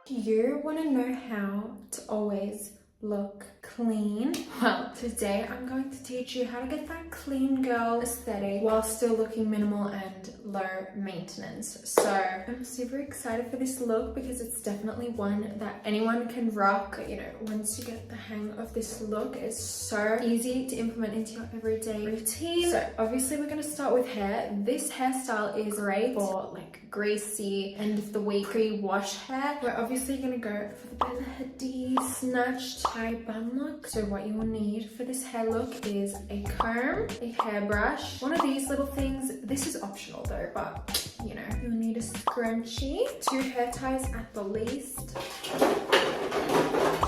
Do you want to know how to always look clean? Well, today I'm going to teach you how to get that clean girl aesthetic while still looking minimal and low maintenance. So I'm super excited for this look because it's definitely one that anyone can rock. You know, once you get the hang of this look, it's so easy to implement into your everyday routine. So obviously we're going to start with hair. This hairstyle is great for like greasy end of the week pre-wash hair. We're obviously going to go for the Bella Hadid snatched tie bun look. So what you will need for this hair look is a comb, a hairbrush, one of these little things. This is optional though, but you know, you'll need a scrunchie, 2 hair ties at the least,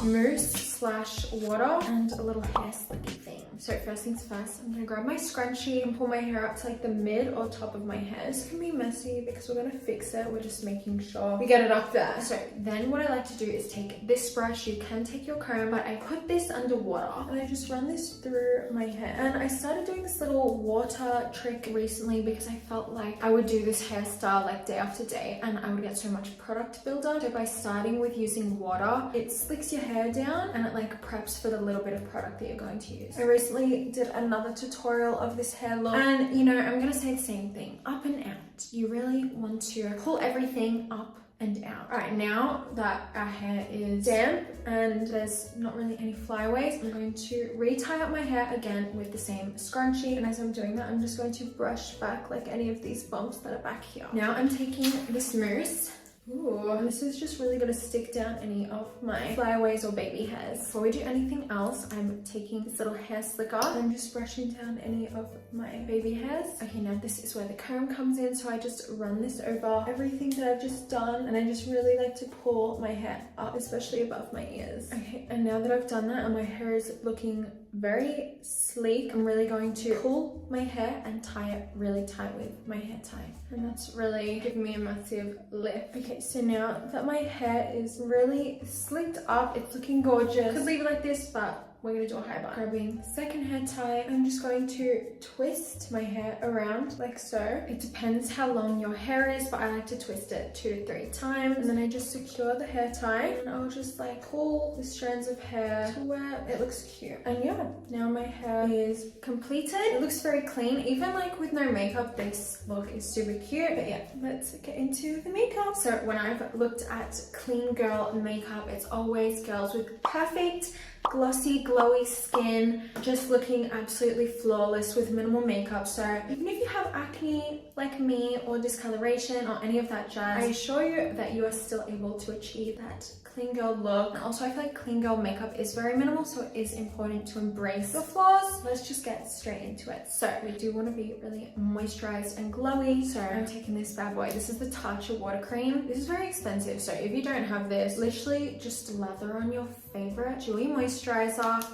mousse/water, and a little hair slicky thing. So first things first, I'm gonna grab my scrunchie and pull my hair up to like the mid or top of my hair. This can be messy because we're gonna fix it. We're just making sure we get it up there. So then what I like to do is take this brush. You can take your comb, but I put this under water and I just run this through my hair. And I started doing this little water trick recently because I felt like I would do this hairstyle like day after day and I would get so much product buildup. So by starting with using water, it slicks your hair down and it like preps for the little bit of product that you're going to use. I recently did another tutorial of this hair look and you know, I'm gonna say the same thing, up and out. You really want to pull everything up and out. All right, now that our hair is damp and there's not really any flyaways, I'm going to re-tie up my hair again with the same scrunchie. And as I'm doing that, I'm just going to brush back like any of these bumps that are back here. Now I'm taking this mousse. Ooh, this is just really going to stick down any of my flyaways or baby hairs. Before we do anything else, I'm taking this little hair slicker and I'm just brushing down any of my baby hairs. Okay, now this is where the comb comes in. So I just run this over everything that I've just done and I just really like to pull my hair up, especially above my ears. Okay, and now that I've done that and my hair is looking very sleek, I'm really going to pull my hair and tie it really tight with my hair tie. And that's really giving me a massive lift. Okay, so now that my hair is really slicked up, it's looking gorgeous. Could leave it like this, but we're gonna do a high bun. Grabbing the second hair tie, I'm just going to twist my hair around like so. It depends how long your hair is, but I like to twist it 2 to 3 times. And then I just secure the hair tie and I'll just like pull the strands of hair to where it looks cute. And yeah, now my hair is completed. It looks very clean. Even like with no makeup, this look is super cute. But yeah, let's get into the makeup. So when I've looked at clean girl makeup, it's always girls with perfect glossy glowy skin, just looking absolutely flawless with minimal makeup. So even if you have acne like me or discoloration or any of that jazz, I assure you that you are still able to achieve that clean girl look. And also I feel like clean girl makeup is very minimal, so it is important to embrace the flaws. Let's just get straight into it. So we do want to be really moisturized and glowy, so I'm taking this bad boy. This is the Tatcha water cream. This is very expensive, so if you don't have this, literally just lather on your favorite dewy moisturizer.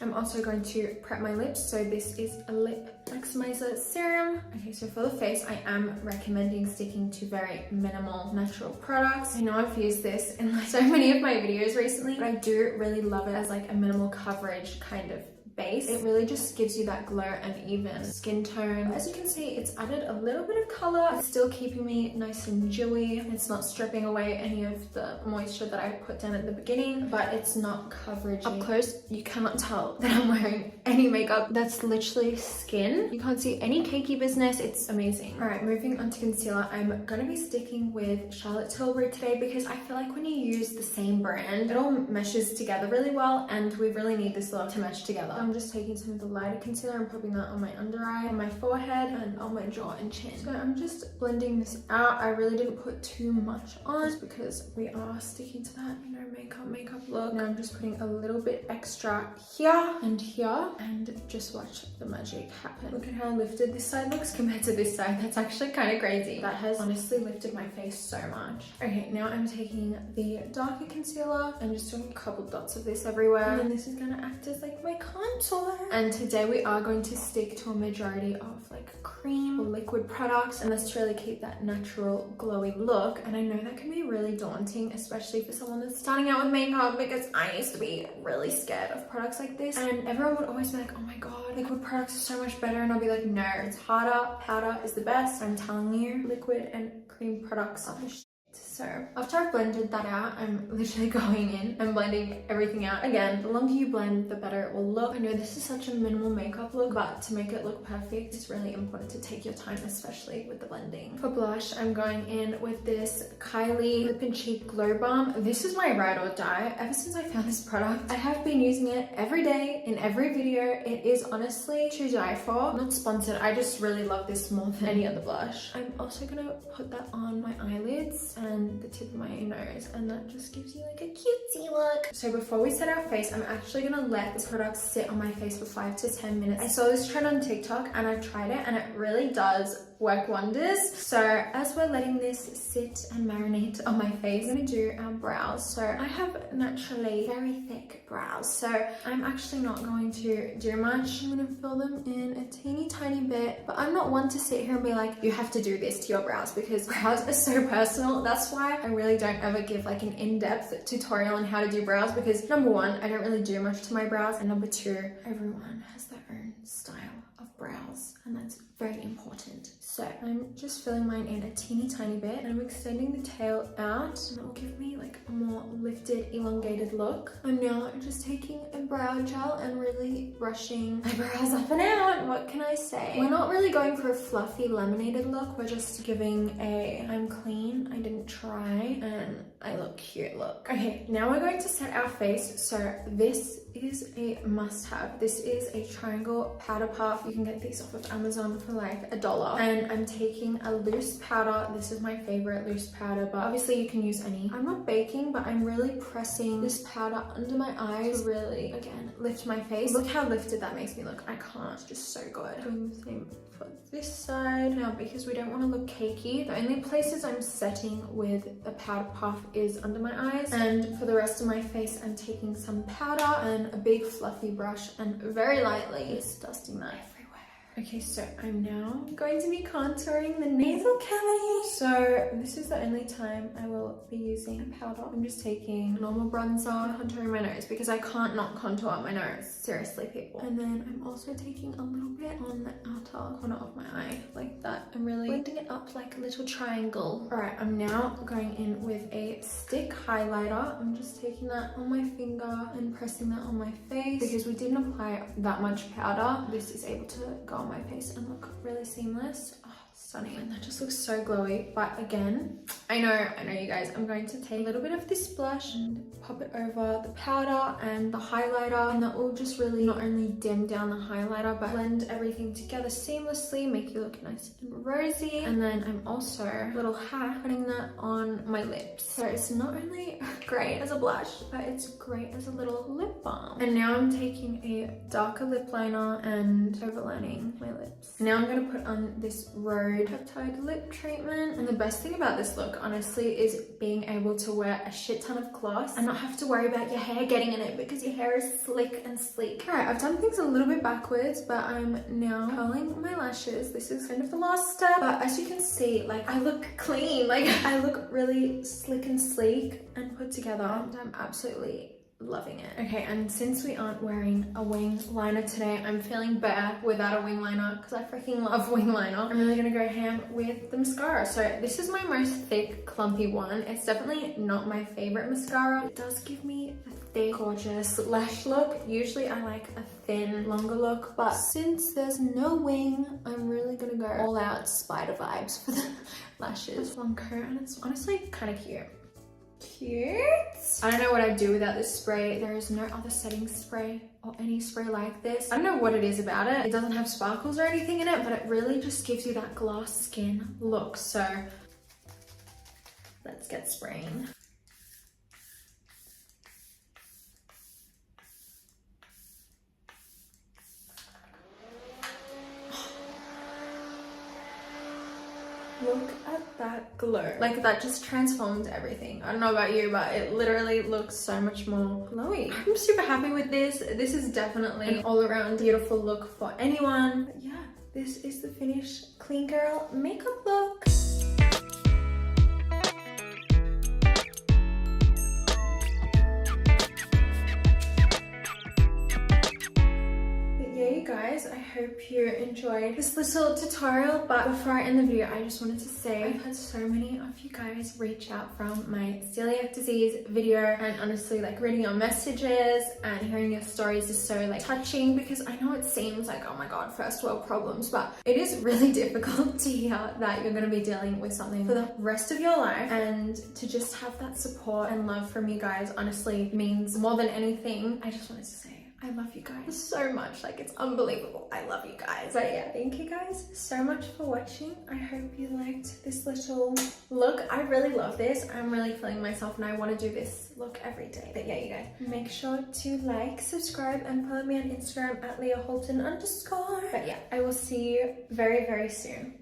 I'm also going to prep my lips, so this is a lip maximizer serum. Okay, so for the face, I am recommending sticking to very minimal natural products. I know I've used this in like so many of my videos recently, but I do really love it as like a minimal coverage kind of base. It really just gives you that glow and even skin tone. As you can see, it's added a little bit of color. It's still keeping me nice and dewy. It's not stripping away any of the moisture that I put down at the beginning, but it's not coverage. Up close, you cannot tell that I'm wearing any makeup. That's literally skin. You can't see any cakey business. It's amazing. All right, moving on to concealer. I'm gonna be sticking with Charlotte Tilbury today because I feel like when you use the same brand, it all meshes together really well and we really need this look to mesh together. I'm just taking some of the lighter concealer and popping that on my under eye, on my forehead, and on my jaw and chin. So I'm just blending this out. I really didn't put too much on just because we are sticking to that, you know, makeup look. Now I'm just putting a little bit extra here and here and just watch the magic happen. Look at how lifted this side looks compared to this side. That's actually kind of crazy. That has honestly lifted my face so much. Okay, now I'm taking the darker concealer and just doing a couple dots of this everywhere. And then this is gonna act as like my contour. And today we are going to stick to a majority of like cream or liquid products, and that's to really keep that natural glowy look. And I know that can be really daunting, especially for someone that's starting out with makeup, because I used to be really scared of products like this, and everyone would always be like, oh my god, liquid products are so much better, and I'll be like, no, it's harder. Powder is the best. I'm telling you, liquid and cream products are the So after I've blended that out, I'm literally going in and blending everything out. Again, the longer you blend, the better it will look. I know this is such a minimal makeup look, but to make it look perfect, it's really important to take your time, especially with the blending. For blush, I'm going in with this Kylie Lip and Cheek Glow Balm. This is my ride or die. Ever since I found this product, I have been using it every day in every video. It is honestly to die for. Not sponsored, I just really love this more than any other blush. I'm also gonna put that on my eyelids and the tip of my nose, and that just gives you like a cutesy look. So before we set our face, I'm actually gonna let this product sit on my face for 5 to 10 minutes. I saw this trend on TikTok and I've tried it and it really does work wonders. So as we're letting this sit and marinate on my face, I'm gonna do our brows. So I have naturally very thick brows, so I'm actually not going to do much. I'm gonna fill them in a teeny tiny bit, but I'm not one to sit here and be like, you have to do this to your brows, because brows are so personal. That's why I really don't ever give like an in-depth tutorial on how to do brows, because number one, I don't really do much to my brows, and number two, everyone has their own style of brows, and that's very important. So I'm just filling mine in a teeny tiny bit, and I'm extending the tail out, and that will give me like a more lifted, elongated look. I'm now just taking a brow gel and really brushing my brows up and out. What can I say? We're not really going for a fluffy laminated look. We're just giving a I'm clean, I didn't try, and I look cute look. Okay, now we're going to set our face. So this is a must-have. This is a triangle powder puff. You can get these off of Amazon for like $1, and I'm taking a loose powder. This is my favorite loose powder, but obviously you can use any. I'm not baking, but I'm really pressing this powder under my eyes to really, again, lift my face. Look how lifted that makes me look. I can't. It's just so good. Doing the same for this side. Now, because we don't want to look cakey, the only places I'm setting with the powder puff is under my eyes, and for the rest of my face, I'm taking some powder and a big fluffy brush and very lightly just dusting that everywhere. Okay, so I'm now going to be contouring the nasal cavity. So this is the only time I will be using powder. I'm just taking normal bronzer, contouring my nose, because I can't not contour my nose. Seriously, people. And then I'm also taking a little bit on the outer corner of my eye, like that. I'm really blending it up like a little triangle. All right, I'm now going in with a stick highlighter. I'm just taking that on my finger and pressing that on my face, because we didn't apply that much powder. This is able to go on my face and look really seamless. Oh, stunning. And that just looks so glowy. But again, I know you guys, I'm going to take a little bit of this blush and pop it over the powder and the highlighter, and that will just really not only dim down the highlighter but blend everything together seamlessly, make you look nice and rosy. And then I'm also, a little hack, putting that on my lips. So it's not only great as a blush, but it's great as a little lip balm. And now I'm taking a darker lip liner and overlining my lips. Now I'm going to put on this Rhode Peptide lip treatment. And the best thing about this look, honestly, is being able to wear a shit ton of gloss and not have to worry about your hair getting in it, because your hair is slick and sleek. All right, I've done things a little bit backwards, but I'm now curling my lashes. This is kind of the last step, but as you can see, like, I look clean. Like, I look really slick and sleek and put together, and I'm absolutely loving it. Okay, and since we aren't wearing a wing liner today, I'm feeling bad without a wing liner, because I freaking love wing liner. I'm really gonna go ham with the mascara. So this is my most thick, clumpy one. It's definitely not my favorite mascara. It does give me a thick, gorgeous lash look. Usually I like a thin, longer look, but since there's no wing, I'm really gonna go all out spider vibes for the lashes. Long coat, and it's honestly kind of cute. I don't know what I'd do without this spray. There is no other setting spray or any spray like this. I don't know what it is about it. It doesn't have sparkles or anything in it, but it really just gives you that glass skin look. So let's get spraying. Look at that glow. Like, that just transformed everything. I don't know about you, but it literally looks so much more glowy. I'm super happy with this. This is definitely an all-around beautiful look for anyone. But yeah, this is the finished clean girl makeup look. Guys, I hope you enjoyed this little tutorial, but before I end the video, I just wanted to say I've had so many of you guys reach out from my celiac disease video, and honestly, like reading your messages and hearing your stories is so like touching, because I know it seems like, oh my god, first world problems, but it is really difficult to hear that you're going to be dealing with something for the rest of your life, and to just have that support and love from you guys honestly means more than anything. I just wanted to say I love you guys so much. Like, it's unbelievable. I love you guys. But yeah, thank you guys so much for watching. I hope you liked this little look. I really love this. I'm really feeling myself and I want to do this look every day. But yeah, you guys, make sure to like, subscribe, and follow me on Instagram at @LeahHolton_. But yeah, I will see you very, very soon.